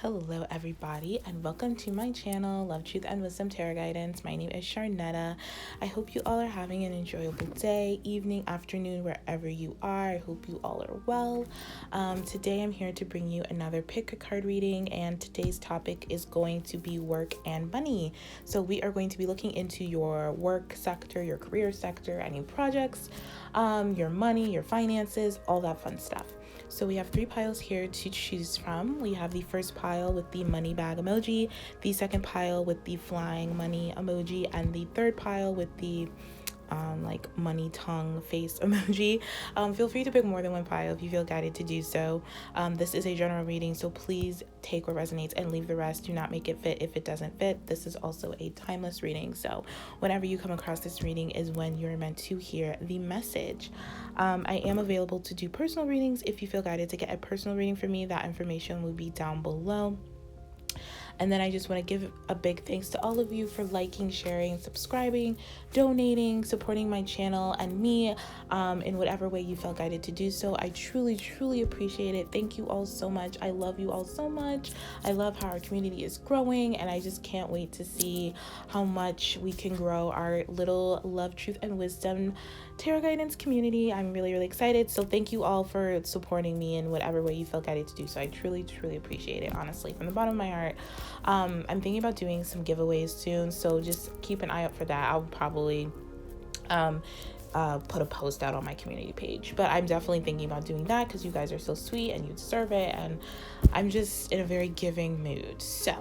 Hello everybody and welcome to my channel, Love, Truth, and Wisdom Tarot Guidance. My name is Sharnetta. I hope you all are having an enjoyable day, evening, afternoon, wherever you are. I hope you all are well. Today I'm here to bring you another pick a card reading, and today's topic is going to be work and money. So we are going to be looking into your work sector, your career sector, any projects, your money, your finances, all that fun stuff. So we have 3 piles here to choose from. We have the first pile with the money bag emoji, the second pile with the flying money emoji, and the third pile with the like money tongue face emoji. Feel free to pick more than one pile if you feel guided to do so. This is a general reading, so please take what resonates and leave the rest. Do not make it fit if it doesn't fit. This is also a timeless reading, so whenever you come across this reading is when you're meant to hear the message. I am available to do personal readings. If you feel guided to get a personal reading from me, that information will be down below. And then I just want to give a big thanks to all of you for liking, sharing, subscribing, donating, supporting my channel and me in whatever way you felt guided to do so. I truly appreciate it. Thank you all so much. I love you all so much. I love how our community is growing, and I just can't wait to see how much we can grow our little Love, Truth, and Wisdom Tarot Guidance community. I'm really excited. So thank you all for supporting me in whatever way you felt guided to do so. I truly appreciate it, honestly, from the bottom of my heart. I'm thinking about doing some giveaways soon, so just keep an eye out for that. I'll probably put a post out on my community page, but I'm definitely thinking about doing that because you guys are so sweet and you deserve it, and I'm just in a very giving mood. So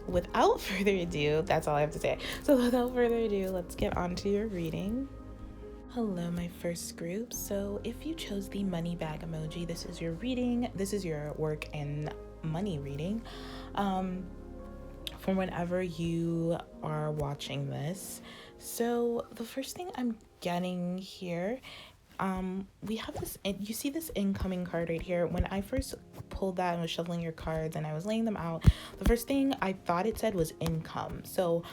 without further ado, that's all I have to say. So without further ado, let's get on to your reading. Hello, my first group. So if you chose the money bag emoji, this is your reading. This is your work and money reading. From whenever you are watching this. So the first thing I'm getting here, we have this, you see this incoming card right here. When I first pulled that and was shuffling your cards and I was laying them out, the first thing I thought it said was income. So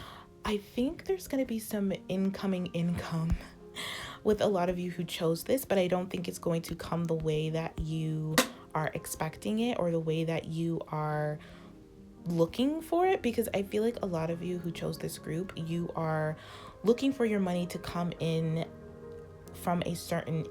I think there's going to be some incoming income with a lot of you who chose this, but I don't think it's going to come the way that you are expecting it or the way that you are looking for it, because I feel like a lot of you who chose this group, you are looking for your money to come in from a certain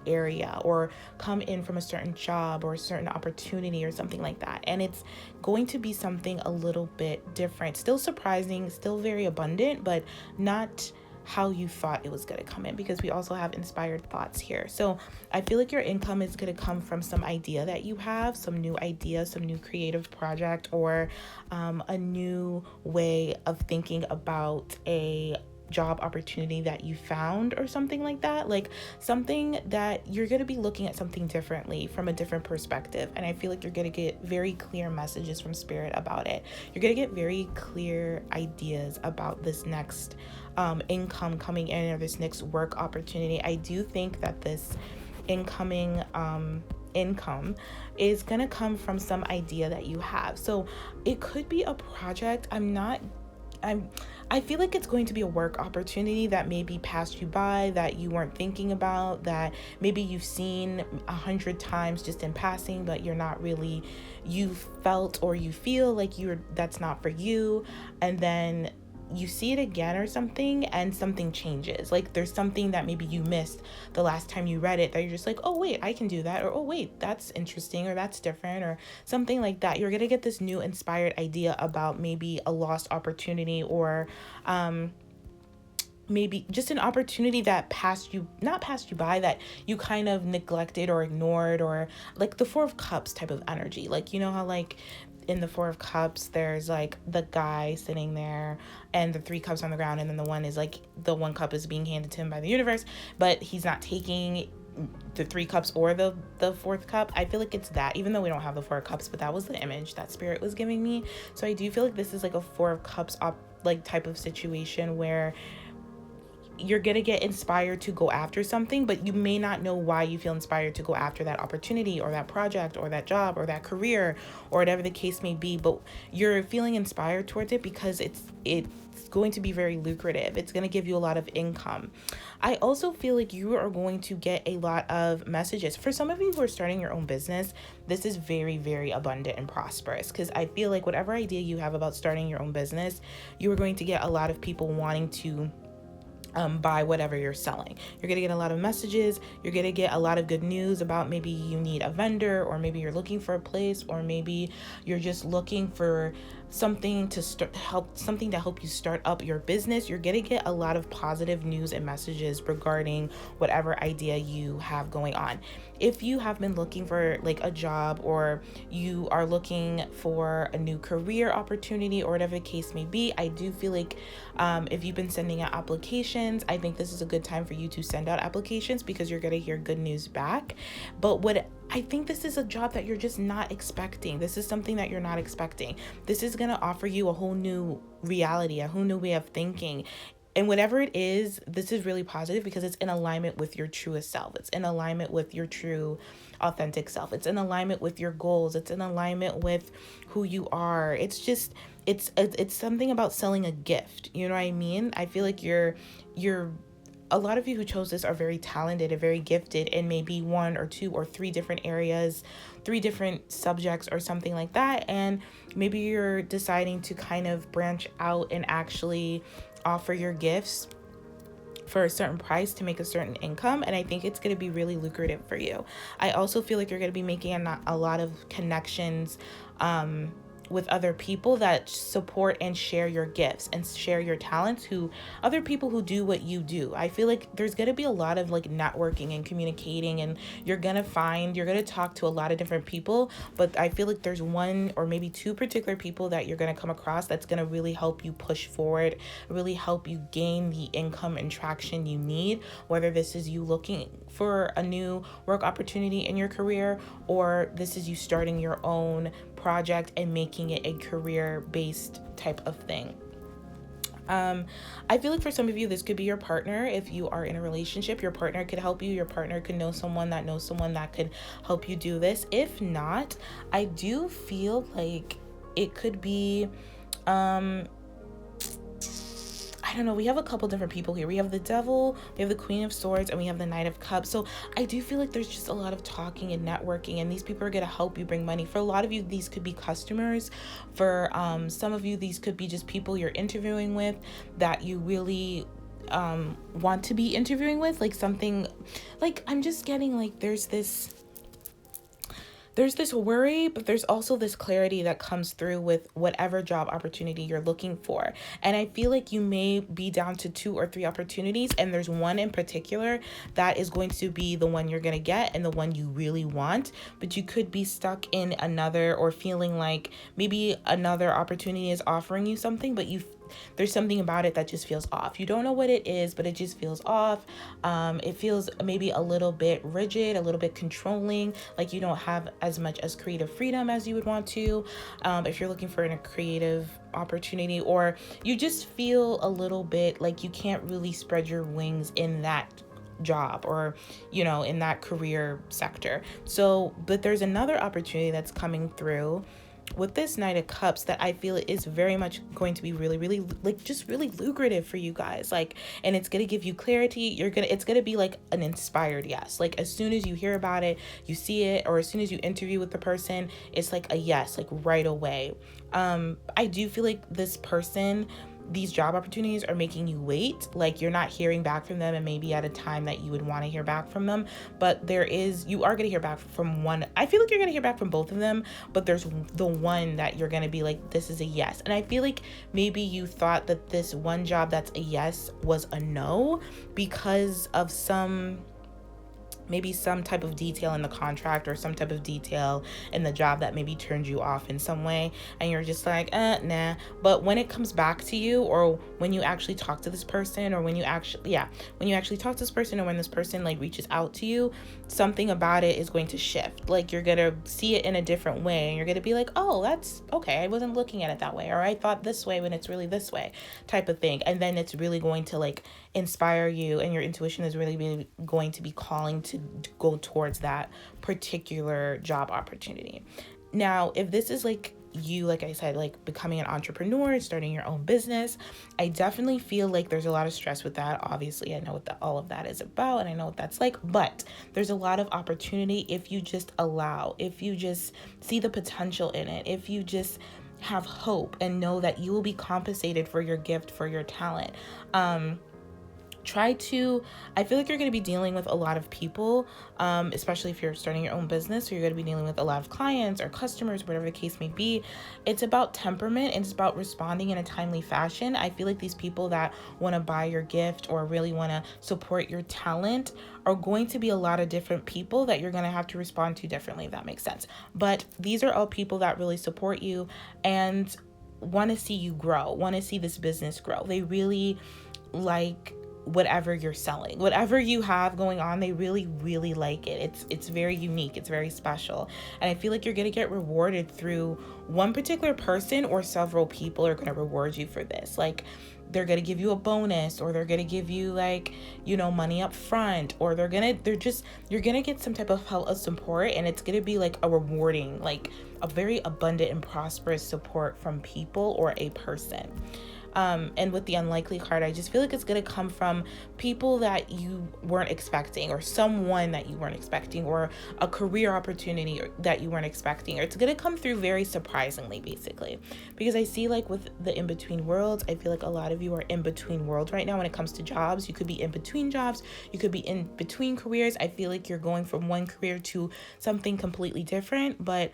area, or come in from a certain job or a certain opportunity or something like that, and it's going to be something a little bit different, still surprising, still very abundant, but not how you thought it was going to come in, because we also have inspired thoughts here. So I feel like your income is going to come from some idea that you have, some new idea, some new creative project, or a new way of thinking about a job opportunity that you found or something like that, like something that you're going to be looking at something differently from a different perspective. And I feel like you're going to get very clear messages from spirit about it. You're going to get very clear ideas about this next income coming in, or this next work opportunity. I do think that this incoming income is going to come from some idea that you have. So it could be a project. I feel like it's going to be a work opportunity that maybe passed you by, that you weren't thinking about, that maybe you've seen 100 times just in passing, but you're not really, you felt or you feel like that's not for you. And then you see it again or something, and something changes. Like there's something that maybe you missed the last time you read it that you're just like, oh wait, I can do that, or oh wait, that's interesting, or that's different, or something like that. You're gonna get this new inspired idea about maybe a lost opportunity, or maybe just an opportunity that not passed you by, that you kind of neglected or ignored, or like the 4 of Cups type of energy. Like, you know how like in the 4 of Cups, there's like the guy sitting there and the 3 cups on the ground, and then the one is like, the 1 cup is being handed to him by the universe, but he's not taking the 3 cups or the 4th cup. I feel like it's that, even though we don't have the 4 cups, but that was the image that spirit was giving me. So I do feel like this is like a 4 of Cups type of situation where you're going to get inspired to go after something, but you may not know why you feel inspired to go after that opportunity or that project or that job or that career or whatever the case may be. But you're feeling inspired towards it because it's going to be very lucrative. It's going to give you a lot of income. I also feel like you are going to get a lot of messages. For some of you who are starting your own business, this is very, very abundant and prosperous, because I feel like whatever idea you have about starting your own business, you are going to get a lot of people wanting to buy whatever you're selling. You're going to get a lot of messages. You're going to get a lot of good news about maybe you need a vendor, or maybe you're looking for a place, or maybe you're just looking for something to help you start up your business. You're going to get a lot of positive news and messages regarding whatever idea you have going on. If you have been looking for like a job, or you are looking for a new career opportunity, or whatever the case may be, I do feel like if you've been sending out applications, I think this is a good time for you to send out applications, because you're going to hear good news back. But what I think, this is a job that you're just not expecting. This is something that you're not expecting. This is going to offer you a whole new reality, a whole new way of thinking. And whatever it is, this is really positive because it's in alignment with your truest self. It's in alignment with your true, authentic self. It's in alignment with your goals. It's in alignment with who you are. It's just, it's something about selling a gift. You know what I mean? I feel like you're a lot of you who chose this are very talented and very gifted in maybe one or two or three different areas, three different subjects or something like that. And maybe you're deciding to kind of branch out and actually offer your gifts for a certain price to make a certain income. And I think it's going to be really lucrative for you. I also feel like you're going to be making a lot of connections with other people that support and share your gifts and share your talents, other people who do what you do. I feel like there's going to be a lot of like networking and communicating, and you're going to talk to a lot of different people, but I feel like there's one or maybe two particular people that you're going to come across that's going to really help you push forward, really help you gain the income and traction you need, whether this is you looking for a new work opportunity in your career, or this is you starting your own project and making it a career-based type of thing. I feel like for some of you, this could be your partner. If you are in a relationship, your partner could help you. Your partner could know someone that knows someone that could help you do this. If not, I do feel like it could be, I don't know, we have a couple different people here. We have the Devil, we have the Queen of Swords, and we have the Knight of Cups. So I do feel like there's just a lot of talking and networking, and these people are going to help you bring money. For a lot of you, these could be customers. For some of you, these could be just people you're interviewing with that you really want to be interviewing with. Like something, like I'm just getting like there's this worry, but there's also this clarity that comes through with whatever job opportunity you're looking for. And I feel like you may be down to 2 or 3 opportunities, and there's one in particular that is going to be the one you're going to get and the one you really want, but you could be stuck in another, or feeling like maybe another opportunity is offering you something, but there's something about it that just feels off. You don't know what it is, but it just feels off. It feels maybe a little bit rigid, a little bit controlling, like you don't have as much as creative freedom as you would want to. If you're looking for a creative opportunity, or you just feel a little bit like you can't really spread your wings in that job, or in that career sector. So, but there's another opportunity that's coming through with this Knight of Cups that I feel is very much going to be really, really, like, just really lucrative for you guys. Like, and it's going to give you clarity. It's going to be like an inspired yes. Like, as soon as you hear about it, you see it, or as soon as you interview with the person, it's like a yes, like right away. I do feel like these job opportunities are making you wait. Like, you're not hearing back from them, and maybe at a time that you would want to hear back from them, but you are going to hear back from one. I feel like you're going to hear back from both of them, but there's the one that you're going to be like, this is a yes. And I feel like maybe you thought that this one job that's a yes was a no because of some maybe some type of detail in the contract or some type of detail in the job that maybe turned you off in some way, and you're just like, nah. But when it comes back to you, or when you actually talk to this person, or when you actually talk to this person, or when this person like reaches out to you, something about it is going to shift. Like, you're gonna see it in a different way, and you're gonna be like, oh, that's okay, I wasn't looking at it that way, or I thought this way when it's really this way, type of thing. And then it's really going to like inspire you, and your intuition is really going to be calling to go towards that particular job opportunity. Now, if this is like you, like I said, like becoming an entrepreneur, starting your own business, I definitely feel like there's a lot of stress with that. Obviously, I know what all of that is about, and I know what that's like, but there's a lot of opportunity if you just allow, if you just see the potential in it, if you just have hope and know that you will be compensated for your gift, for your talent. I feel like you're going to be dealing with a lot of people, especially if you're starting your own business, or you're going to be dealing with a lot of clients or customers, whatever the case may be. It's about temperament, and it's about responding in a timely fashion. I feel like these people that want to buy your gift or really want to support your talent are going to be a lot of different people that you're going to have to respond to differently, if that makes sense. But these are all people that really support you and want to see you grow, want to see this business grow. They really like whatever you're selling, whatever you have going on. They really like it. It's very unique, it's very special, and I feel like you're gonna get rewarded through one particular person, or several people are gonna reward you for this. Like, they're gonna give you a bonus, or they're gonna give you like, money up front, or you're gonna get some type of help, of support, and it's gonna be like a rewarding, like a very abundant and prosperous support from people or a person. And with the unlikely card, I just feel like it's going to come from people that you weren't expecting, or someone that you weren't expecting, or a career opportunity that you weren't expecting, or it's going to come through very surprisingly, basically. Because I see, like, with the in-between worlds, I feel like a lot of you are in between worlds right now when it comes to jobs. You could be in between jobs, you could be in between careers. I feel like you're going from one career to something completely different, but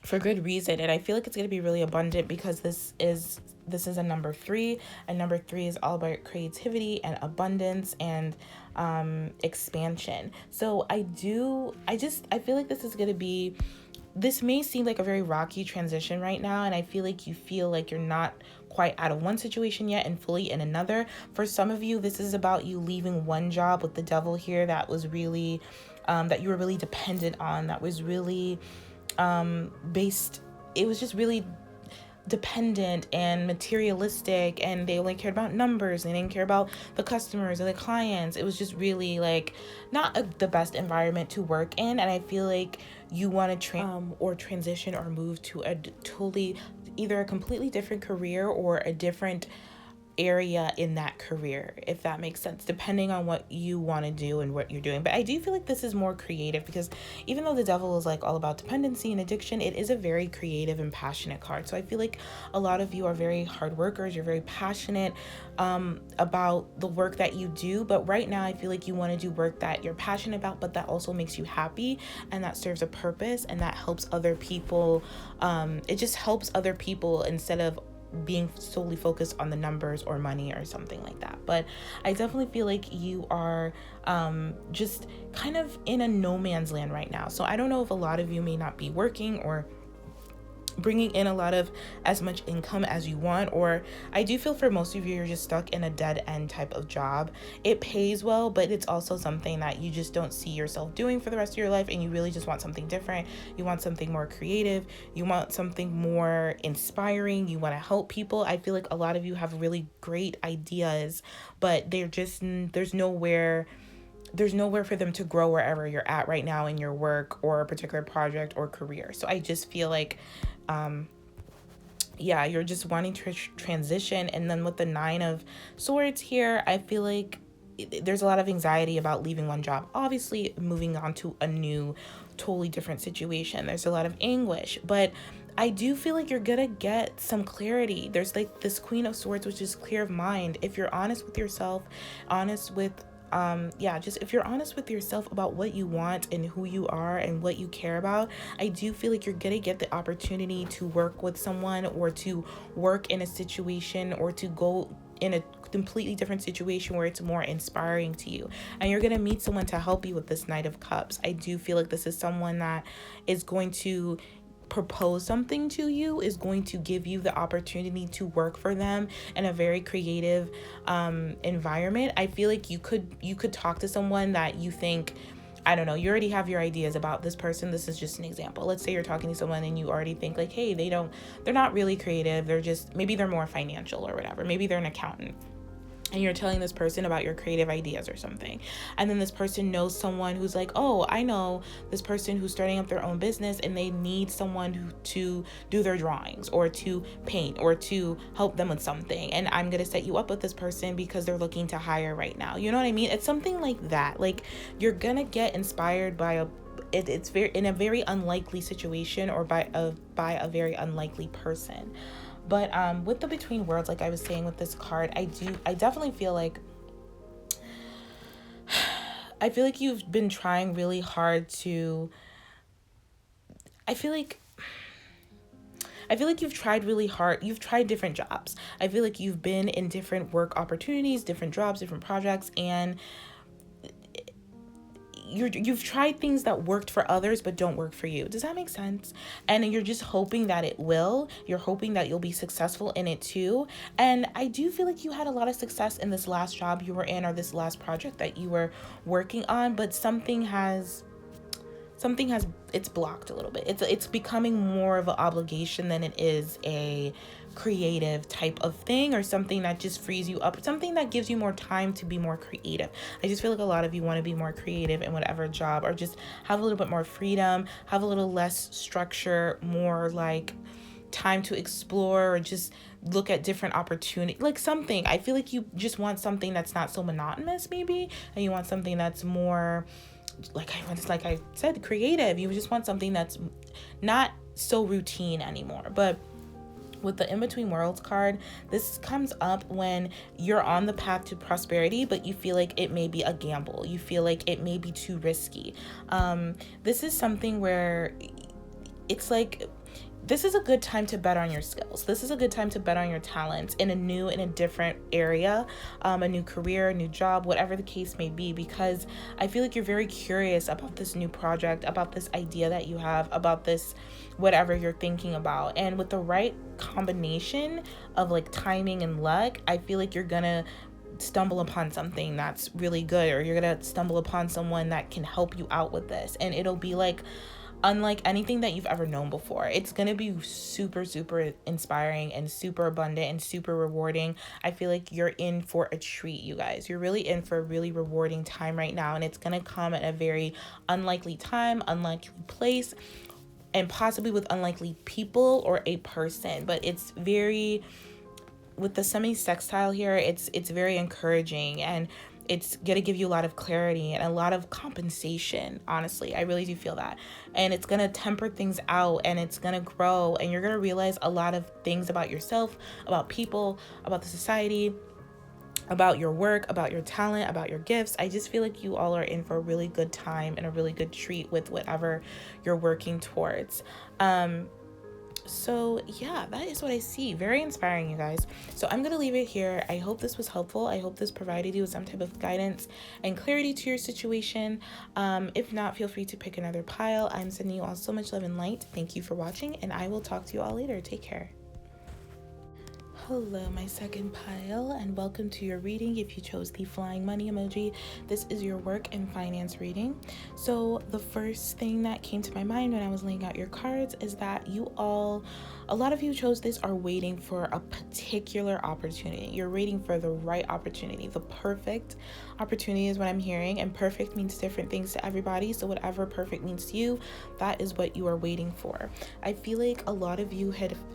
for good reason. And I feel like it's going to be really abundant, because this is a number 3, and number 3 is all about creativity and abundance and expansion. So I feel like this may seem like a very rocky transition right now, and I feel like you feel like you're not quite out of one situation yet and fully in another. For some of you, this is about you leaving one job with the devil here that was really that you were really dependent on, that was really it was just really dependent and materialistic, and they only cared about numbers, they didn't care about the customers or the clients. It was just really like not the best environment to work in, and I feel like you want to transition or move to either a completely different career or a different area in that career, if that makes sense, depending on what you want to do and what you're doing. But I do feel like this is more creative, because even though the devil is like all about dependency and addiction, it is a very creative and passionate card. So I feel like a lot of you are very hard workers, you're very passionate about the work that you do. But right now I feel like you want to do work that you're passionate about, but that also makes you happy, and that serves a purpose, and that helps other people. It just helps other people instead of being solely focused on the numbers or money or something like that. But I definitely feel like you are just kind of in a no man's land right now. So I don't know if a lot of you may not be working or bringing in a lot of as much income as you want, or I do feel for most of you, you're just stuck in a dead end type of job. It pays well, but it's also something that you just don't see yourself doing for the rest of your life, and you really just want something different. You want something more creative, you want something more inspiring, you want to help people. I feel like a lot of you have really great ideas, but there's nowhere for them to grow wherever you're at right now in your work or a particular project or career. So I just feel like you're just wanting to transition. And then with the 9 of Swords here, I feel like there's a lot of anxiety about leaving one job, obviously moving on to a new, totally different situation. There's a lot of anguish, but I do feel like you're gonna get some clarity. There's like this Queen of Swords, which is clear of mind. If you're honest with yourself, if you're honest with yourself about what you want and who you are and what you care about, I do feel like you're gonna get the opportunity to work with someone, or to work in a situation, or to go in a completely different situation where it's more inspiring to you, and you're going to meet someone to help you with this Knight of Cups. I do feel like this is someone that is going to propose something to you, is going to give you the opportunity to work for them in a very creative environment. I feel like you could talk to someone that you think, I don't know, you already have your ideas about this person. This is just an example. Let's say you're talking to someone and you already think like, hey, they're not really creative. They're just, maybe they're more financial or whatever. Maybe they're an accountant. And you're telling this person about your creative ideas or something. And then this person knows someone who's like, oh, I know this person who's starting up their own business and they need someone to do their drawings or to paint or to help them with something. And I'm going to set you up with this person because they're looking to hire right now. You know what I mean? It's something like that. Like, you're going to get inspired by it's very in a very unlikely situation, or by a very unlikely person. But with the between worlds, like I was saying with this card, I definitely feel like you've been trying really hard to, I feel like you've tried really hard. You've tried different jobs. I feel like you've been in different work opportunities, different jobs, different projects, and you've tried things that worked for others but don't work for you. Does that make sense? And you're just hoping that it will. You're hoping that you'll be successful in it too. And I do feel like you had a lot of success in this last job you were in, or this last project that you were working on, but something has it's blocked a little bit. It's becoming more of an obligation than it is a creative type of thing, or something that just frees you up, something that gives you more time to be more creative. I just feel like a lot of you want to be more creative in whatever job, or just have a little bit more freedom, have a little less structure, more like time to explore, or just look at different opportunities, like something. I feel like you just want something that's not so monotonous maybe, and you want something that's more like I said, creative. You just want something that's not so routine anymore. But with the In-Between Worlds card, this comes up when you're on the path to prosperity, but you feel like it may be a gamble. You feel like it may be too risky. This is something where it's like, this is a good time to bet on your skills. This is a good time to bet on your talents in a different area, a new career, a new job, whatever the case may be, because I feel like you're very curious about this new project, about this idea that you have, about this whatever you're thinking about. And with the right combination of like timing and luck, I feel like you're gonna stumble upon something that's really good, or you're gonna stumble upon someone that can help you out with this, and it'll be like unlike anything that you've ever known before. It's going to be super, super inspiring and super abundant and super rewarding. I feel like you're in for a treat, you guys. You're really in for a really rewarding time right now, and it's going to come at a very unlikely time, unlikely place, and possibly with unlikely people or a person. But it's very, with the semi-sextile here, it's very encouraging, and it's going to give you a lot of clarity and a lot of compensation. Honestly, I really do feel that. And it's going to temper things out, and it's going to grow, and you're going to realize a lot of things about yourself, about people, about the society, about your work, about your talent, about your gifts. I just feel like you all are in for a really good time and a really good treat with whatever you're working towards. So yeah, that is what I see. Very inspiring, you guys. So I'm gonna leave it here. I hope this was helpful. I hope this provided you with some type of guidance and clarity to your situation. If not, feel free to pick another pile. I'm sending you all so much love and light. Thank you for watching, and I will talk to you all later. Take care. Hello, my second pile, and welcome to your reading. If you chose the flying money emoji, this is your work and finance reading. So the first thing that came to my mind when I was laying out your cards is that a lot of you chose this are waiting for a particular opportunity. You're waiting for the right opportunity. The perfect opportunity is what I'm hearing, and perfect means different things to everybody. So whatever perfect means to you, that is what you are waiting for. I feel like a lot of you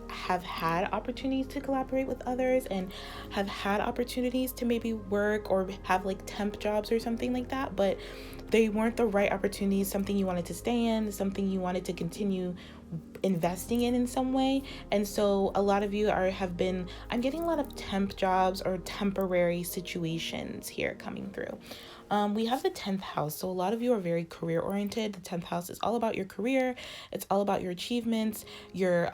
have had opportunities to collaborate with others, and have had opportunities to maybe work or have like temp jobs or something like that, but they weren't the right opportunities, something you wanted to stay in, something you wanted to continue investing in some way. And so a lot of you I'm getting a lot of temp jobs or temporary situations here coming through. We have the 10th house, so a lot of you are very career oriented. The 10th house is all about your career. It's all about your achievements, your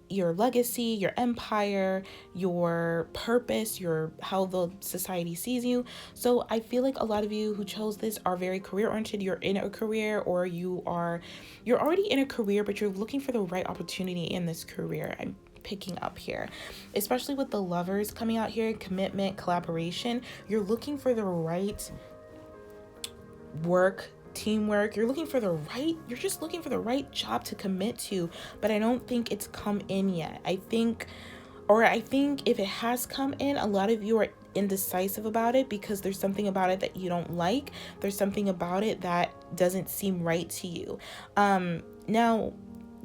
your legacy, your empire, your purpose, your how the society sees you. So I feel like a lot of you who chose this are very career oriented. You're in a career, or you're already in a career, but you're looking for the right opportunity in this career. I'm picking up here, especially with the lovers coming out here, commitment, collaboration. You're looking for the right work, teamwork. You're just looking for the right job to commit to, but I don't think it's come in yet. I think if it has come in, a lot of you are indecisive about it because there's something about it that you don't like. There's something about it that doesn't seem right to you. Now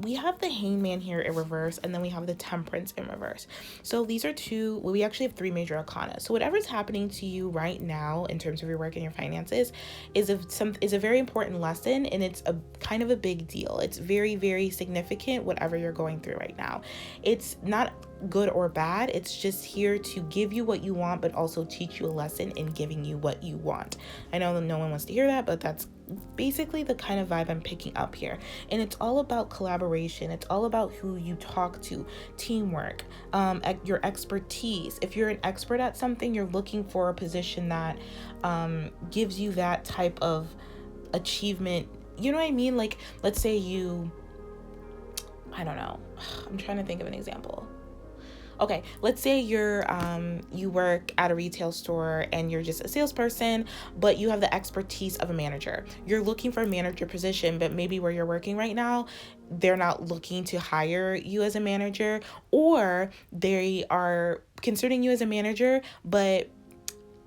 we have the Hangman here in reverse, and then we have the Temperance in reverse. So these are we actually have 3 major arcana. So whatever's happening to you right now in terms of your work and your finances is a very important lesson, and it's a kind of a big deal. It's very, very significant, whatever you're going through right now. It's not good or bad. It's just here to give you what you want, but also teach you a lesson in giving you what you want. I know that no one wants to hear that, but that's basically the kind of vibe I'm picking up here. And it's all about collaboration. It's all about who you talk to, teamwork, your expertise. If you're an expert at something, you're looking for a position that gives you that type of achievement. You know what I mean? Like, let's say I don't know. I'm trying to think of an example. Okay, let's say you work at a retail store and you're just a salesperson, but you have the expertise of a manager. You're looking for a manager position, but maybe where you're working right now, they're not looking to hire you as a manager, or they are considering you as a manager, but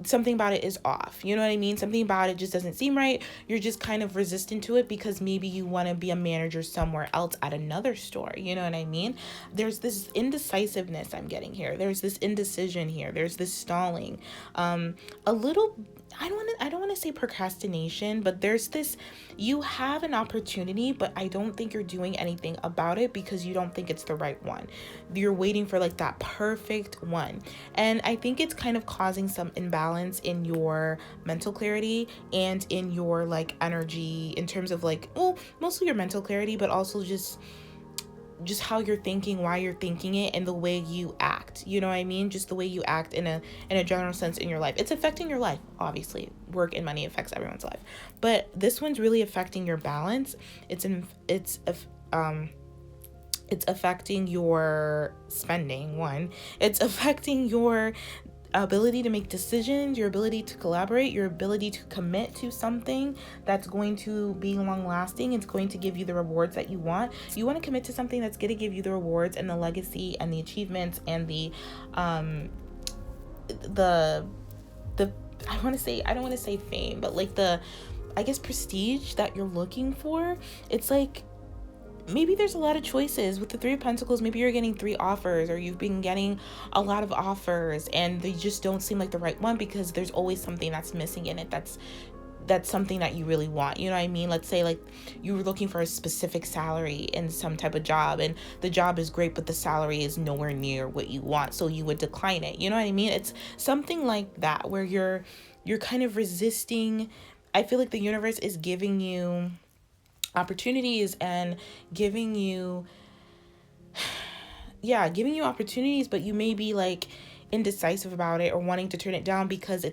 something about it is off. You know what I mean? Something about it just doesn't seem right. You're just kind of resistant to it because maybe you want to be a manager somewhere else at another store. You know what I mean? There's this indecisiveness I'm getting here. There's this indecision here. There's this stalling. A little, I don't want to say procrastination, but there's this, you have an opportunity, but I don't think you're doing anything about it because you don't think it's the right one. You're waiting for like that perfect one. And I think it's kind of causing some imbalance in your mental clarity and in your like energy in terms of like, well, mostly your mental clarity, but also just how you're thinking, why you're thinking it, and the way you act. You know what I mean? Just the way you act in a general sense in your life. It's affecting your life, obviously. Work and money affects everyone's life. But this one's really affecting your balance. It's affecting your spending, one. It's affecting your ability to make decisions, your ability to collaborate, your ability to commit to something that's going to be long lasting. It's going to give you the rewards that you want. You want to commit to something that's going to give you the rewards and the legacy and the achievements and the I don't want to say fame, but like the, I guess, prestige that you're looking for. It's like, maybe there's a lot of choices with the 3 of Pentacles. Maybe you're getting 3 offers, or you've been getting a lot of offers and they just don't seem like the right one because there's always something that's missing in it. That's something that you really want. You know what I mean? Let's say like you were looking for a specific salary in some type of job, and the job is great, but the salary is nowhere near what you want. So you would decline it. You know what I mean? It's something like that where you're kind of resisting. I feel like the universe is giving you opportunities and giving you opportunities, but you may be like indecisive about it or wanting to turn it down because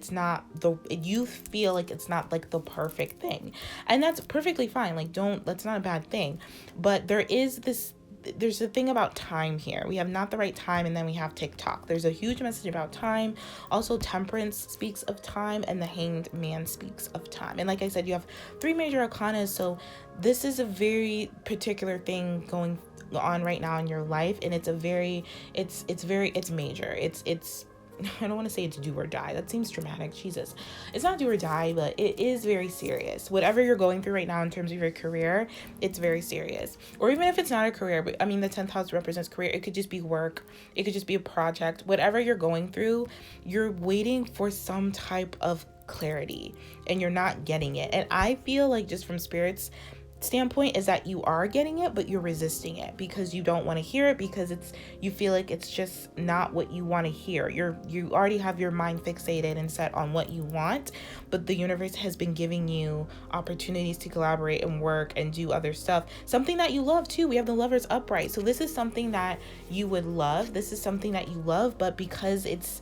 you feel like it's not like the perfect thing. And that's perfectly fine. Like, that's not a bad thing. But there's a thing about time here. We have not the right time, and then we have TikTok. There's a huge message about time. Also, Temperance speaks of time, and the Hanged Man speaks of time. And like I said, you have 3 major arcanas, so this is a very particular thing going on right now in your life, and it's major. It's I don't want to say it's do or die. That seems dramatic. Jesus. It's not do or die, but it is very serious. Whatever you're going through right now in terms of your career, it's very serious. Or even if it's not a career, but I mean, the 10th house represents career. It could just be work. It could just be a project. Whatever you're going through, you're waiting for some type of clarity and you're not getting it. And I feel like, just from Spirit's standpoint is that you are getting it, but you're resisting it because you don't want to hear it, because you feel like it's just not what you want to hear. You already have your mind fixated and set on what you want, but the universe has been giving you opportunities to collaborate and work and do other stuff, something that you love too. We have the Lovers upright, so this is something that you would love. This is something that you love, but because it's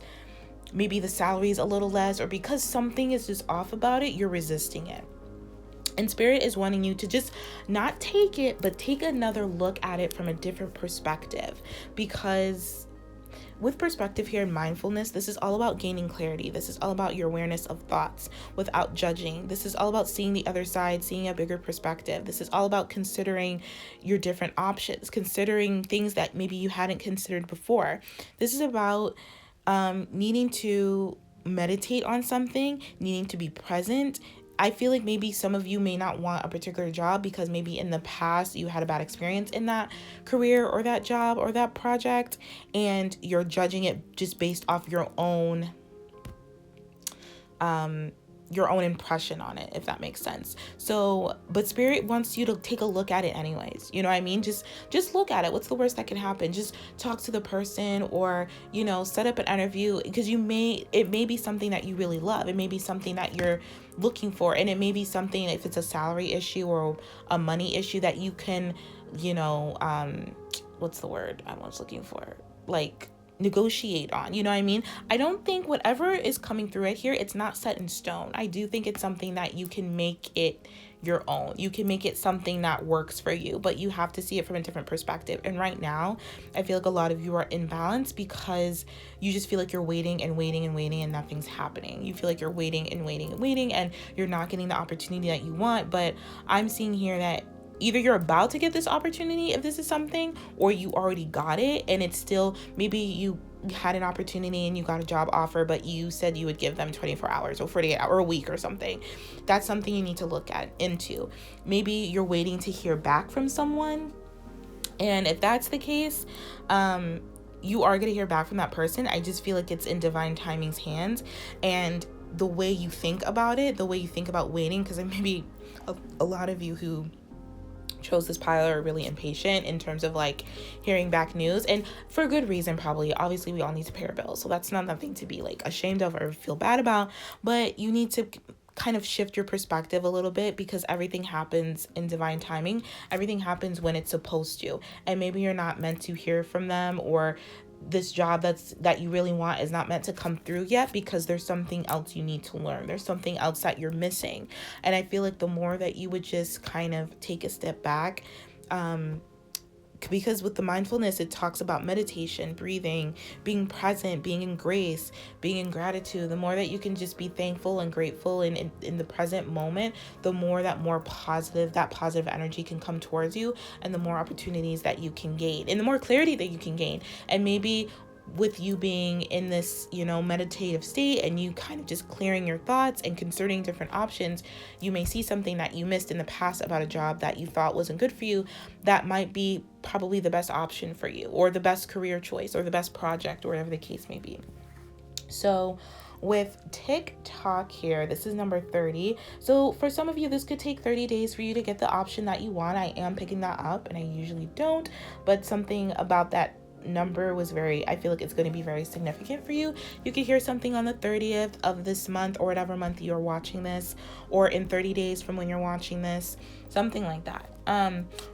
maybe the salary is a little less, or because something is just off about it, you're resisting it. And Spirit is wanting you to just not take it, but take another look at it from a different perspective. Because with perspective here and mindfulness, this is all about gaining clarity. This is all about your awareness of thoughts without judging. This is all about seeing the other side, seeing a bigger perspective. This is all about considering your different options, considering things that maybe you hadn't considered before. This is about needing to meditate on something, needing to be present. I feel like maybe some of you may not want a particular job because maybe in the past you had a bad experience in that career or that job or that project, and you're judging it just based off your own impression on it, if that makes sense. So, but Spirit wants you to take a look at it anyways. You know what I mean? Just look at it. What's the worst that can happen? Just talk to the person, or, set up an interview, because it may be something that you really love. It may be something that you're looking for, and it may be something, if it's a salary issue or a money issue, that you can, what's the word I was looking for? Like, negotiate on, you know what I mean? I don't think whatever is coming through right here, it's not set in stone. I do think it's something that you can make it your own. You can make it something that works for you, but you have to see it from a different perspective. And right now, I feel like a lot of you are in balance because you just feel like you're waiting and waiting and waiting and nothing's happening. You feel like you're waiting and waiting and waiting and you're not getting the opportunity that you want. But I'm seeing here that either you're about to get this opportunity, if this is something, or you already got it, and it's still, maybe you had an opportunity and you got a job offer, but you said you would give them 24 hours or 48 hours or a week or something. That's something you need to look into. Maybe you're waiting to hear back from someone, and if that's the case, you are going to hear back from that person. I just feel like it's in divine timing's hands, and the way you think about it, the way you think about waiting, because maybe a lot of you who chose this pile are really impatient in terms of like hearing back news, and for good reason. Probably, obviously, we all need to pay our bills, so that's not nothing to be like ashamed of or feel bad about, but you need to kind of shift your perspective a little bit, because everything happens in divine timing. Everything happens when it's supposed to, and maybe you're not meant to hear from them, or this job that you really want is not meant to come through yet, because there's something else you need to learn. There's something else that you're missing. And I feel like the more that you would just kind of take a step back, because with the mindfulness, it talks about meditation, breathing, being present, being in grace, being in gratitude. The more that you can just be thankful and grateful and in the present moment, the more that positive energy can come towards you, and the more opportunities that you can gain, and the more clarity that you can gain. And maybe with you being in this, meditative state, and you kind of just clearing your thoughts and considering different options, you may see something that you missed in the past about a job that you thought wasn't good for you, that might be probably the best option for you, or the best career choice, or the best project, or whatever the case may be. So with TikTok here, this is number 30. So for some of you, this could take 30 days for you to get the option that you want. I am picking that up, and I usually don't, but something about that number was I feel like it's going to be very significant for you. You could hear something on the 30th of this month, or whatever month you're watching this, or in 30 days from when you're watching this, something like that.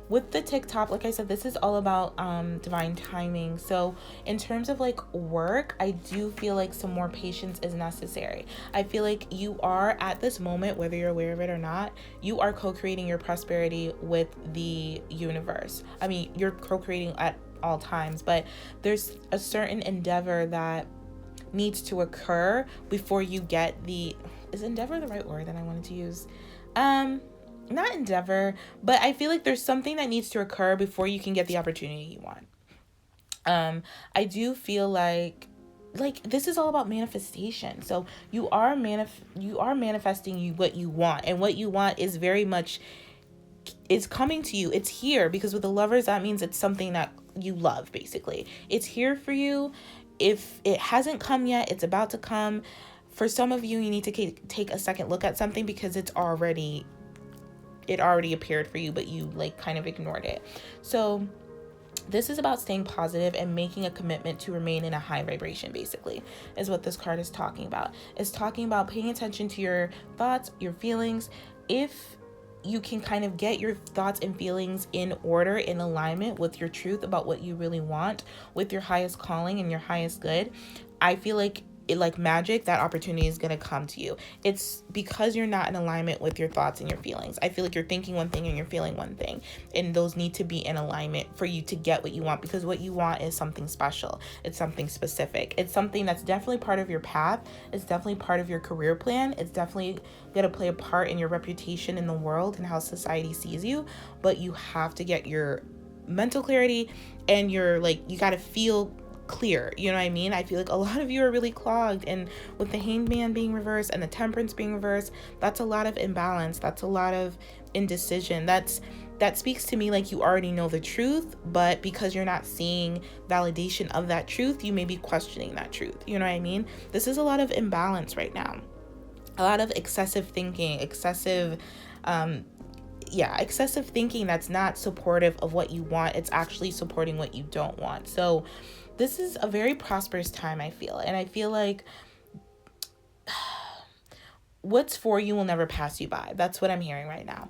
With the TikTok, like I said, this is all about divine timing. So in terms of like work, I do feel like some more patience is necessary. I feel like you are at this moment, whether you're aware of it or not, you are co-creating your prosperity with the universe. I mean, you're co-creating at all times, but there's a certain endeavor that needs to occur before you get is endeavor the right word that I wanted to use? Not endeavor, but I feel like there's something that needs to occur before you can get the opportunity you want. I do feel like this is all about manifestation. So you are manifesting what you want, and what you want is very much, it's coming to you. It's here, because with the Lovers, that means it's something that you love. Basically, it's here for you. If it hasn't come yet, it's about to come. For some of you, you need to take a second look at something, because it's already it already appeared for you, but you like kind of ignored it. So this is about staying positive and making a commitment to remain in a high vibration, basically, is what this card is talking about. It's talking about paying attention to your thoughts, your feelings. If you can kind of get your thoughts and feelings in order, in alignment with your truth about what you really want, with your highest calling and your highest good, I feel like like magic, that opportunity is going to come to you. It's because you're not in alignment with your thoughts and your feelings. I feel like you're thinking one thing and you're feeling one thing, and those need to be in alignment for you to get what you want, because what you want is something special. It's something specific. It's something that's definitely part of your path. It's definitely part of your career plan. It's definitely going to play a part in your reputation in the world and how society sees you, but you have to get your mental clarity, and you're like, you got to feel clear, you know what I mean? I feel like a lot of you are really clogged, and with the Hanged Man being reversed and the Temperance being reversed, that's a lot of imbalance, that's a lot of indecision. That speaks to me like you already know the truth, but because you're not seeing validation of that truth, you may be questioning that truth, you know what I mean? This is a lot of imbalance right now, a lot of excessive thinking, excessive thinking that's not supportive of what you want. It's actually supporting what you don't want. So this is a very prosperous time, I feel. And I feel like what's for you will never pass you by. That's what I'm hearing right now.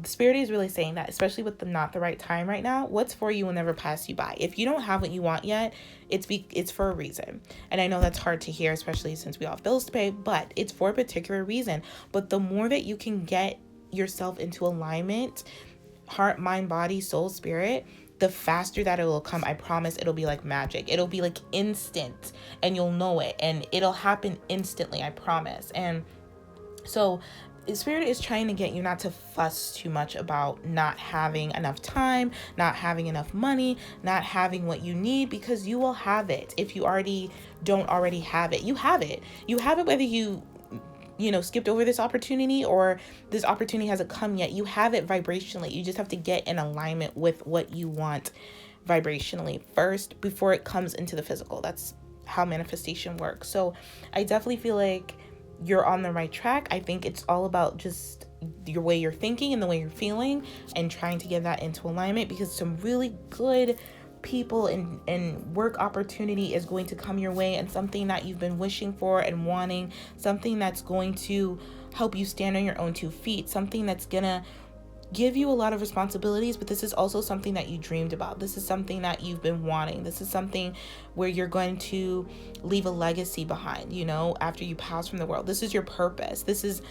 The Spirit is really saying that, especially with the not the right time right now. What's for you will never pass you by. If you don't have what you want yet, it's for a reason. And I know that's hard to hear, especially since we all have bills to pay, but it's for a particular reason. But the more that you can get yourself into alignment, heart, mind, body, soul, spirit, the faster that it will come. I promise it'll be like magic. It'll be like instant, and you'll know it, and it'll happen instantly, I promise. And so Spirit is trying to get you not to fuss too much about not having enough time, not having enough money, not having what you need, because you will have it. If you don't already have it, you have it. You have it whether you skipped over this opportunity or this opportunity hasn't come yet. You have it vibrationally. You just have to get in alignment with what you want vibrationally first before it comes into the physical. That's how manifestation works. So I definitely feel like you're on the right track. I think it's all about just your way you're thinking and the way you're feeling, and trying to get that into alignment, because some really good people and work opportunity is going to come your way, and something that you've been wishing for and wanting, something that's going to help you stand on your own 2 feet, something that's gonna give you a lot of responsibilities, but this is also something that you dreamed about. This is something that you've been wanting. This is something where you're going to leave a legacy behind, after you pass from the world. This is your purpose. This is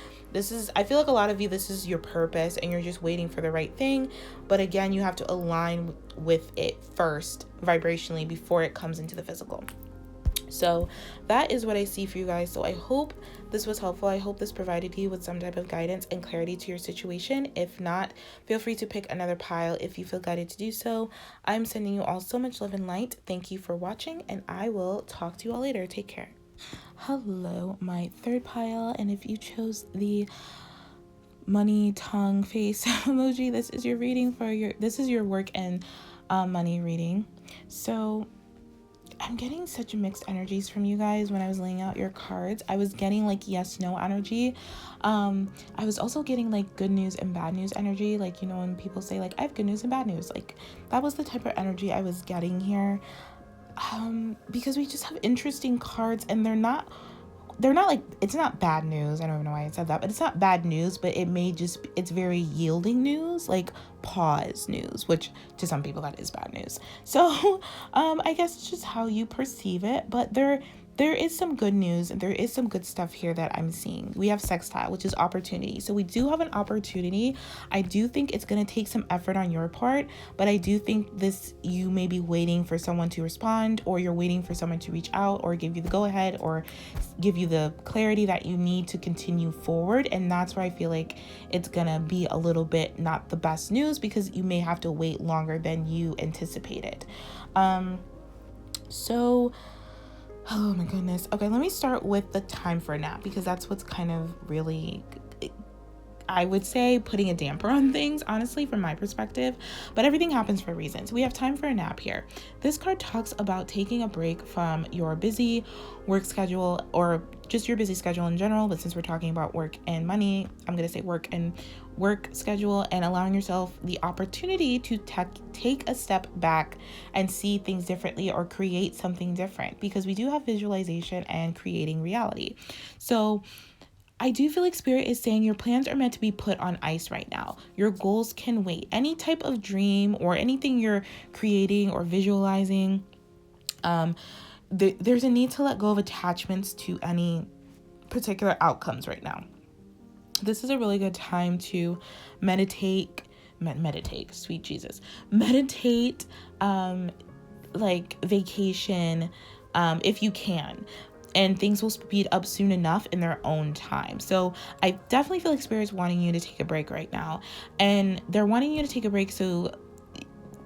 I feel like a lot of you, this is your purpose, and you're just waiting for the right thing. But again, you have to align with it first vibrationally before it comes into the physical. So that is what I see for you guys. So I hope this was helpful. I hope this provided you with some type of guidance and clarity to your situation. If not, feel free to pick another pile if you feel guided to do so. I'm sending you all so much love and light. Thank you for watching, and I will talk to you all later. Take care. Hello, my third pile, and if you chose the money tongue face emoji, this is your reading this is your work and money reading. So I'm getting such mixed energies from you guys when I was laying out your cards. I was getting like yes, no energy. I was also getting like good news and bad news energy. Like, when people say like, I have good news and bad news, like that was the type of energy I was getting here. Because we just have interesting cards, and they're not like, it's not bad news. I don't even know why I said that, but it's not bad news, but it's very yielding news, like pause news, which to some people that is bad news. So, I guess it's just how you perceive it, but there is some good news, and there is some good stuff here that I'm seeing. We have sextile, which is opportunity. So we do have an opportunity. I do think it's going to take some effort on your part, but I do think you may be waiting for someone to respond, or you're waiting for someone to reach out or give you the go ahead or give you the clarity that you need to continue forward. And that's where I feel like it's going to be a little bit not the best news, because you may have to wait longer than you anticipated. Oh my goodness. Okay, let me start with the time for a nap, because that's what's kind of really I would say putting a damper on things, honestly, from my perspective, but everything happens for a reason. So we have time for a nap here. This card talks about taking a break from your busy work schedule, or just your busy schedule in general, but since we're talking about work and money, I'm going to say work schedule, and allowing yourself the opportunity to take a step back and see things differently or create something different, because we do have visualization and creating reality. So I do feel like Spirit is saying your plans are meant to be put on ice right now. Your goals can wait. Any type of dream or anything you're creating or visualizing, there's a need to let go of attachments to any particular outcomes right now. This is a really good time to meditate, sweet Jesus. Meditate, like vacation, if you can. And things will speed up soon enough in their own time. So I definitely feel like Spirit's wanting you to take a break right now. And they're wanting you to take a break so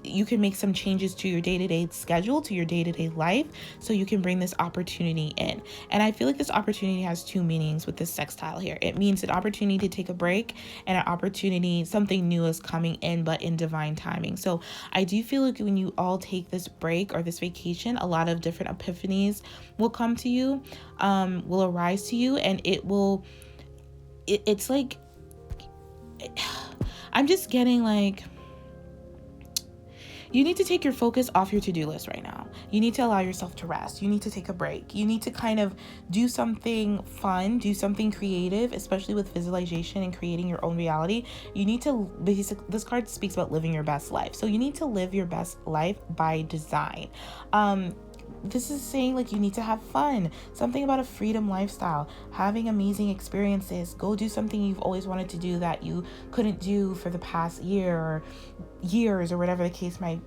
you can make some changes to your day-to-day schedule, to your day-to-day life, so you can bring this opportunity in. And I feel like this opportunity has two meanings with this sextile here. It means an opportunity to take a break, and an opportunity, something new is coming in, but in divine timing. So I do feel like when you all take this break or this vacation, a lot of different epiphanies will come to you, will arise to you, and it's like, I'm just getting like, you need to take your focus off your to-do list right now. You need to allow yourself to rest. You need to take a break. You need to kind of do something fun, do something creative, especially with visualization and creating your own reality. You need to, this card speaks about living your best life. So you need to live your best life by design. This is saying like you need to have fun, something about a freedom lifestyle, having amazing experiences. Go do something you've always wanted to do that you couldn't do for the past year or years, or whatever the case may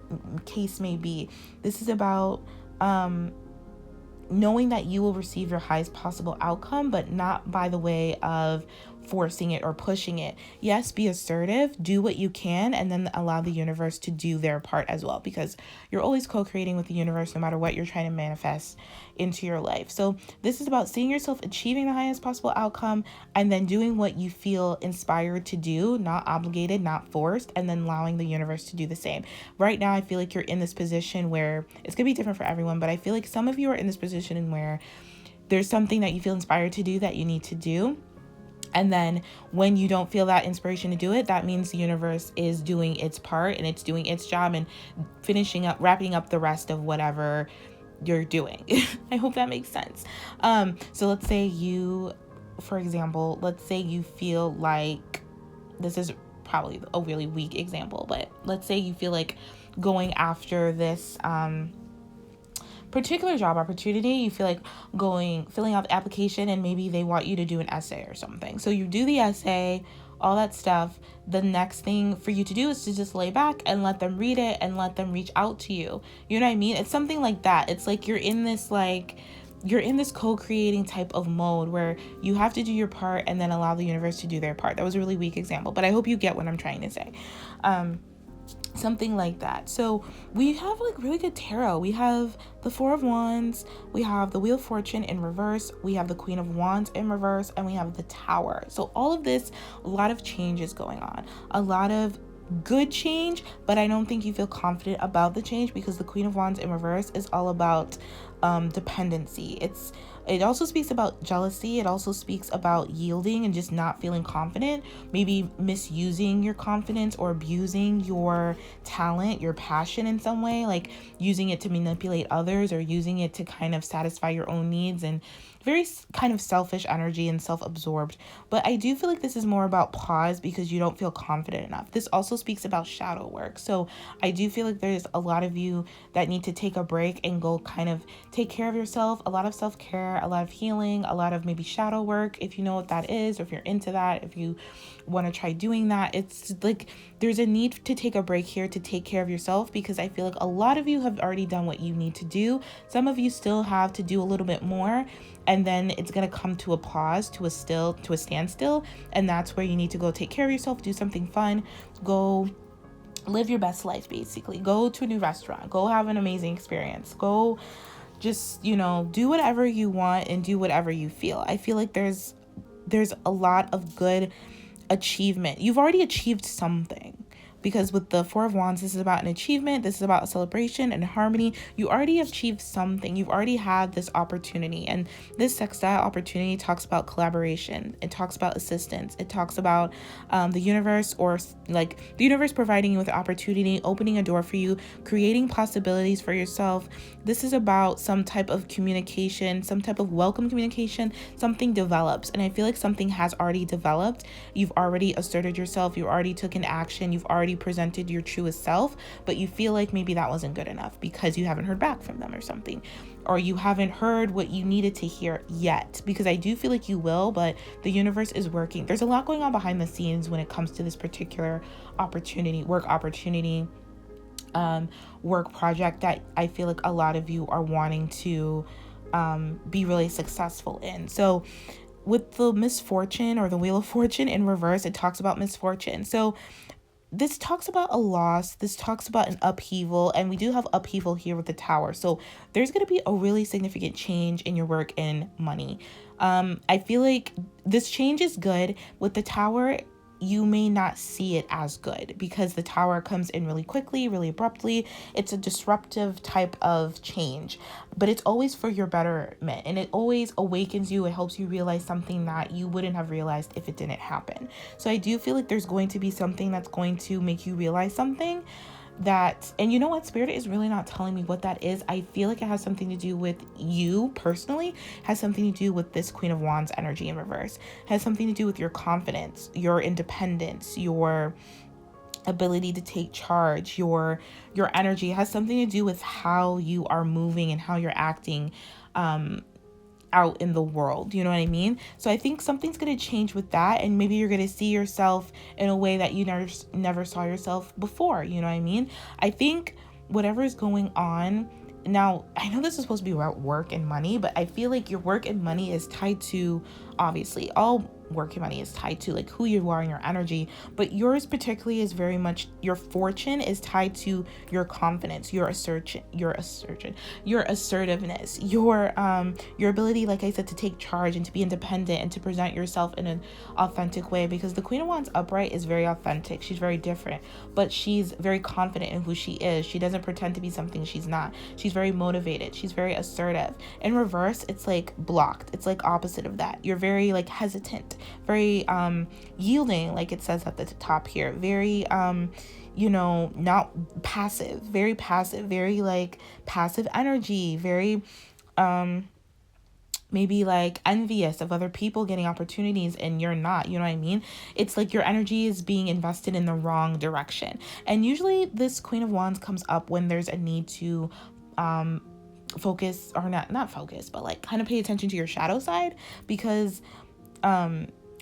be. This is about knowing that you will receive your highest possible outcome, but not by the way of forcing it or pushing it. Yes, be assertive, do what you can, and then allow the universe to do their part as well, because you're always co-creating with the universe no matter what you're trying to manifest into your life. So this is about seeing yourself achieving the highest possible outcome, and then doing what you feel inspired to do, not obligated, not forced, and then allowing the universe to do the same. Right now, I feel like you're in this position where it's gonna be different for everyone, but I feel like some of you are in this position where there's something that you feel inspired to do that you need to do. And then when you don't feel that inspiration to do it, that means the universe is doing its part and it's doing its job and wrapping up the rest of whatever you're doing. I hope that makes sense. So let's say you, for example, you feel like, this is probably a really weak example, but let's say you feel like going after this, particular job opportunity, you feel like filling out the application, and maybe they want you to do an essay or something. So you do the essay, all that stuff. The next thing for you to do is to just lay back and let them read it and let them reach out to you. You know what I mean? It's something like that. It's like you're in this co-creating type of mode where you have to do your part and then allow the universe to do their part. That was a really weak example, but I hope you get what I'm trying to say. Something like that. So we have like really good tarot. We have the Four of Wands, we have the Wheel of Fortune in reverse, we have the Queen of Wands in reverse, and we have the Tower. So all of this, a lot of change is going on, a lot of good change, but I don't think you feel confident about the change, because the Queen of Wands in reverse is all about dependency. It also speaks about jealousy. It also speaks about yielding and just not feeling confident, maybe misusing your confidence or abusing your talent, your passion in some way, like using it to manipulate others or using it to kind of satisfy your own needs, and very kind of selfish energy and self-absorbed. But I do feel like this is more about pause because you don't feel confident enough. This also speaks about shadow work. So I do feel like there's a lot of you that need to take a break and go kind of take care of yourself. A lot of self-care, a lot of healing, a lot of maybe shadow work, if you know what that is, or if you're into that, if you want to try doing that. It's like there's a need to take a break here to take care of yourself, because I feel like a lot of you have already done what you need to do. Some of you still have to do a little bit more, and then it's going to come to a pause, to a standstill, and that's where you need to go take care of yourself, do something fun, go live your best life, basically. Go to a new restaurant, go have an amazing experience, go just, do whatever you want and do whatever you feel. I feel like there's a lot of good achievement. You've already achieved something. Because with the Four of Wands, this is about an achievement. This is about a celebration and harmony. You already achieved something. You've already had this opportunity. And this sextile opportunity talks about collaboration. It talks about assistance. It talks about the universe, or like the universe providing you with opportunity, opening a door for you, creating possibilities for yourself. This is about some type of communication, some type of welcome communication. Something develops. And I feel like something has already developed. You've already asserted yourself. You already took an action. You've already presented your truest self, but you feel like maybe that wasn't good enough because you haven't heard back from them or something, or you haven't heard what you needed to hear yet, because I do feel like you will, but the universe is working. There's a lot going on behind the scenes when it comes to this particular opportunity, work project that I feel like a lot of you are wanting to be really successful in. So with the misfortune, or the Wheel of Fortune in reverse, it talks about misfortune. So this talks about a loss. This talks about an upheaval, and we do have upheaval here with the Tower. So there's going to be a really significant change in your work and money. I feel like this change is good. With the Tower, you may not see it as good because the Tower comes in really quickly, really abruptly. It's a disruptive type of change, but it's always for your betterment, and it always awakens you. It helps you realize something that you wouldn't have realized if it didn't happen. So I do feel like there's going to be something that's going to make you realize something that, and you know what, Spirit is really not telling me what that is. I feel like it has something to do with you personally, has something to do with this Queen of Wands energy in reverse, has something to do with your confidence, your independence, your ability to take charge, your energy. It has something to do with how you are moving and how you're acting out in the world, you know what I mean? So I think something's going to change with that, and maybe you're going to see yourself in a way that you never saw yourself before, you know what I mean? I think whatever is going on now, I know this is supposed to be about work and money, but I feel like your work and money is tied to, obviously all work and money is tied to like who you are and your energy, but yours particularly is very much, your fortune is tied to your confidence, your assertiveness, your ability, like I said, to take charge and to be independent and to present yourself in an authentic way, because the Queen of Wands upright is very authentic. She's very different, but she's very confident in who she is. She doesn't pretend to be something she's not. She's very motivated. She's very assertive. In reverse, it's like blocked. It's like opposite of that. You're very like hesitant, very yielding, like it says at the top here, very not passive, very passive, very like passive energy, very maybe like envious of other people getting opportunities and you're not, you know what I mean? It's like your energy is being invested in the wrong direction. And usually this Queen of Wands comes up when there's a need to focus, or not focus, but like kind of pay attention to your shadow side, because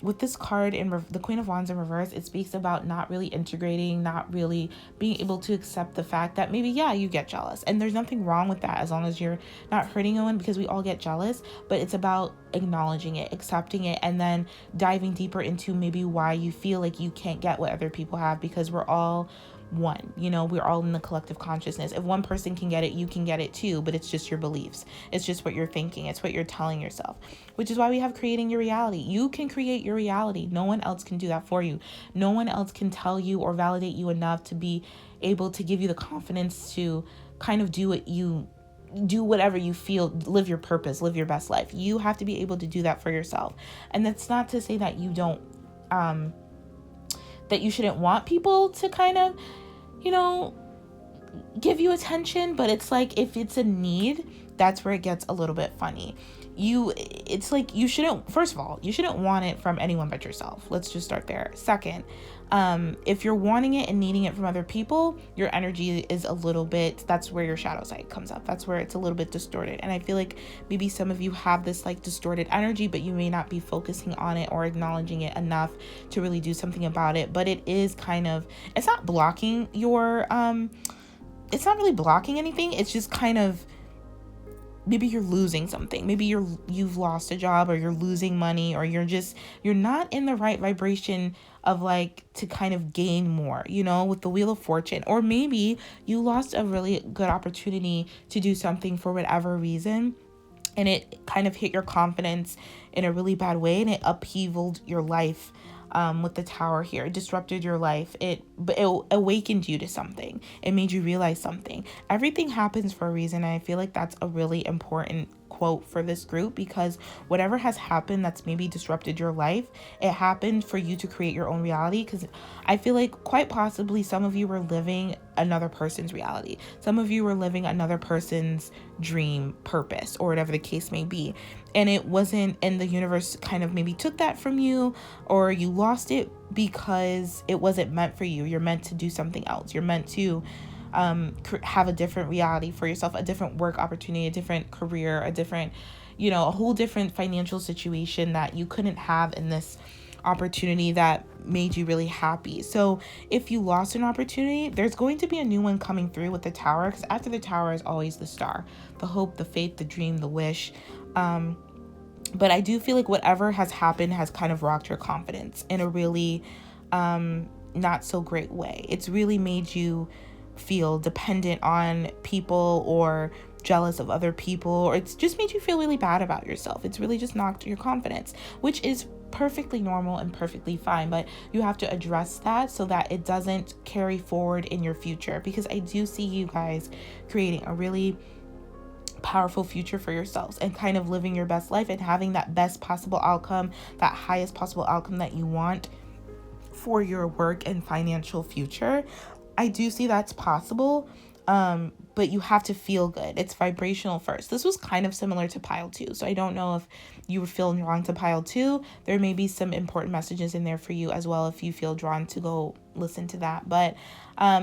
with this card in the Queen of Wands in reverse, it speaks about not really integrating, not really being able to accept the fact that maybe, yeah, you get jealous. And there's nothing wrong with that as long as you're not hurting anyone, because we all get jealous. But it's about acknowledging it, accepting it, and then diving deeper into maybe why you feel like you can't get what other people have, because we're all one, we're all in the collective consciousness. If one person can get it, you can get it too, but it's just your beliefs. It's just what you're thinking. It's what you're telling yourself, which is why we have creating your reality. You can create your reality. No one else can do that for you. No one else can tell you or validate you enough to be able to give you the confidence to kind of do whatever you feel, live your purpose, live your best life. You have to be able to do that for yourself. And that's not to say that you don't, that you shouldn't want people to kind of, give you attention, but it's like, if it's a need, that's where it gets a little bit funny. It's like, first of all, you shouldn't want it from anyone but yourself. Let's just start there. Second, if you're wanting it and needing it from other people, your energy is a little bit, that's where your shadow side comes up. That's where it's a little bit distorted. And I feel like maybe some of you have this like distorted energy, but you may not be focusing on it or acknowledging it enough to really do something about it. But it is kind of, it's not blocking your, it's not really blocking anything. It's just kind of, maybe you're losing something. Maybe you've lost a job, or you're losing money, or you're not in the right vibration of like to kind of gain more, with the Wheel of Fortune. Or maybe you lost a really good opportunity to do something for whatever reason, and it kind of hit your confidence in a really bad way, and it upheavaled your life with the Tower here. It disrupted your life. But it awakened you to something. It made you realize something. Everything happens for a reason. And I feel like that's a really important quote for this group, because whatever has happened that's maybe disrupted your life, it happened for you to create your own reality. Because I feel like quite possibly some of you were living another person's reality. Some of you were living another person's dream, purpose, or whatever the case may be. And it wasn't, and the universe kind of maybe took that from you, or you lost it because it wasn't meant for you. You're meant to do something else. You're meant to have a different reality for yourself, a different work opportunity, a different career, a different, a whole different financial situation that you couldn't have in this opportunity that made you really happy. So if you lost an opportunity, there's going to be a new one coming through with the Tower, because after the Tower is always the Star, the hope, the faith, the dream, the wish. But I do feel like whatever has happened has kind of rocked your confidence in a really not so great way. It's really made you feel dependent on people or jealous of other people, or it's just made you feel really bad about yourself. It's really just knocked your confidence, which is perfectly normal and perfectly fine, but you have to address that so that it doesn't carry forward in your future, because I do see you guys creating a really powerful future for yourselves and kind of living your best life and having that best possible outcome, that highest possible outcome that you want for your work and financial future. I do see that's possible, but you have to feel good. It's vibrational first. This was kind of similar to pile 2, so I don't know if you were feeling drawn to pile 2. There may be some important messages in there for you as well if you feel drawn to go listen to that, but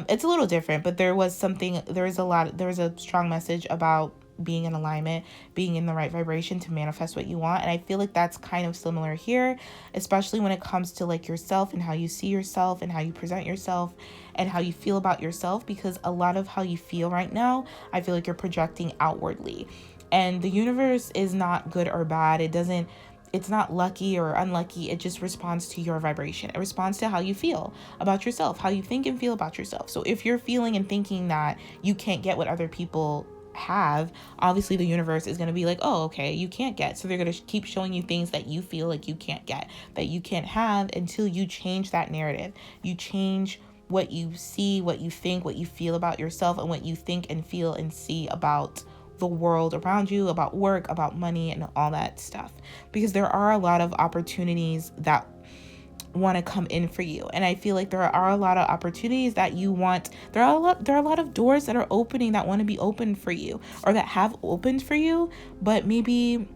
it's a little different. But there was a strong message about being in alignment, being in the right vibration to manifest what you want. And I feel like that's kind of similar here, especially when it comes to like yourself and how you see yourself and how you present yourself and how you feel about yourself, because a lot of how you feel right now, I feel like you're projecting outwardly. And the universe is not good or bad. It's not lucky or unlucky. It just responds to your vibration. It responds to how you feel about yourself, how you think and feel about yourself. So if you're feeling and thinking that you can't get what other people have, obviously the universe is going to be like, oh, okay, you can't get. So they're going to keep showing you things that you feel like you can't get, that you can't have, until you change that narrative. You change what you see, what you think, what you feel about yourself, and what you think and feel and see about the world around you, about work, about money, and all that stuff. Because there are a lot of opportunities that want to come in for you, and I feel like there are a lot of opportunities that you want. There are a lot of doors that are opening that want to be opened for you, or that have opened for you, but maybe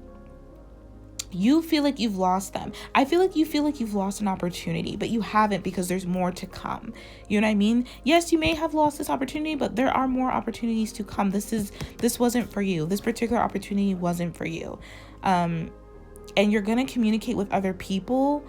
you feel like you've lost them. I feel like you feel like you've lost an opportunity, but you haven't, because there's more to come. You know what I mean? Yes, you may have lost this opportunity, but there are more opportunities to come. This wasn't for you. This particular opportunity wasn't for you. And you're going to communicate with other people,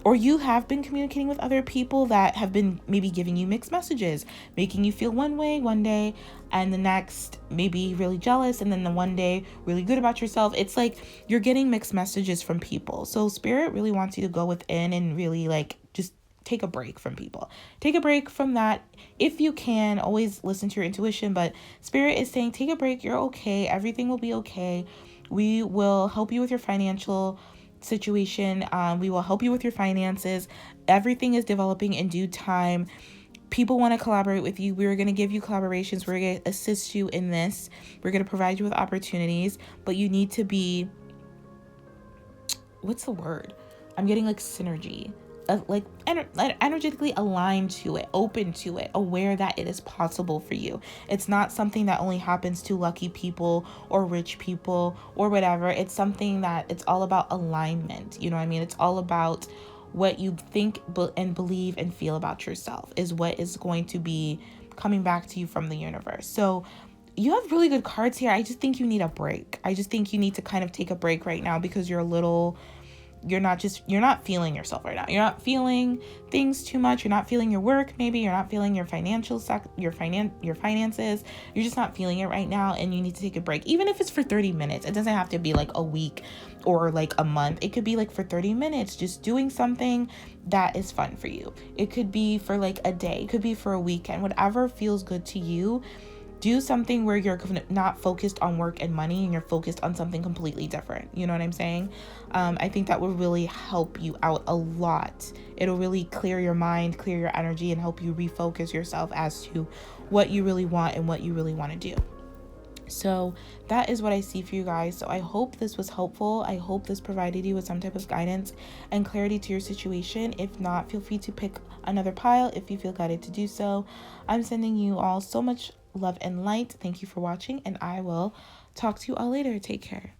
or you have been communicating with other people that have been maybe giving you mixed messages, making you feel one way one day, and the next maybe really jealous, and then the one day really good about yourself. It's like you're getting mixed messages from people. So Spirit really wants you to go within and really like just take a break from people. Take a break from that. If you can, always listen to your intuition, but Spirit is saying take a break. You're okay. Everything will be okay. We will help you with your financial situation. We will help you with your finances. Everything is developing in due time. People want to collaborate with you. We're going to give you collaborations. We're going to assist you in this. We're going to provide you with opportunities, but you need to be, what's the word? I'm getting like synergy, energetically aligned to it, open to it, aware that it is possible for you. It's not something that only happens to lucky people or rich people or whatever. It's something that it's all about alignment. You know what I mean? It's all about what you think and believe and feel about yourself is what is going to be coming back to you from the universe. So you have really good cards here. I just think you need a break. I just think you need to kind of take a break right now, because you're not feeling yourself right now. You're not feeling things too much. You're not feeling your work. Maybe you're not feeling your your finances. You're just not feeling it right now. And you need to take a break. Even if it's for 30 minutes, it doesn't have to be like a week or like a month. It could be like for 30 minutes, just doing something that is fun for you. It could be for like a day. It could be for a weekend, whatever feels good to you. do something where you're not focused on work and money, and you're focused on something completely different. You know what I'm saying? I think that will really help you out a lot. It'll really clear your mind, clear your energy, and help you refocus yourself as to what you really want and what you really want to do. So that is what I see for you guys. So I hope this was helpful. I hope this provided you with some type of guidance and clarity to your situation. If not, feel free to pick another pile if you feel guided to do so. I'm sending you all so much love and light. Thank you for watching, and I will talk to you all later. Take care.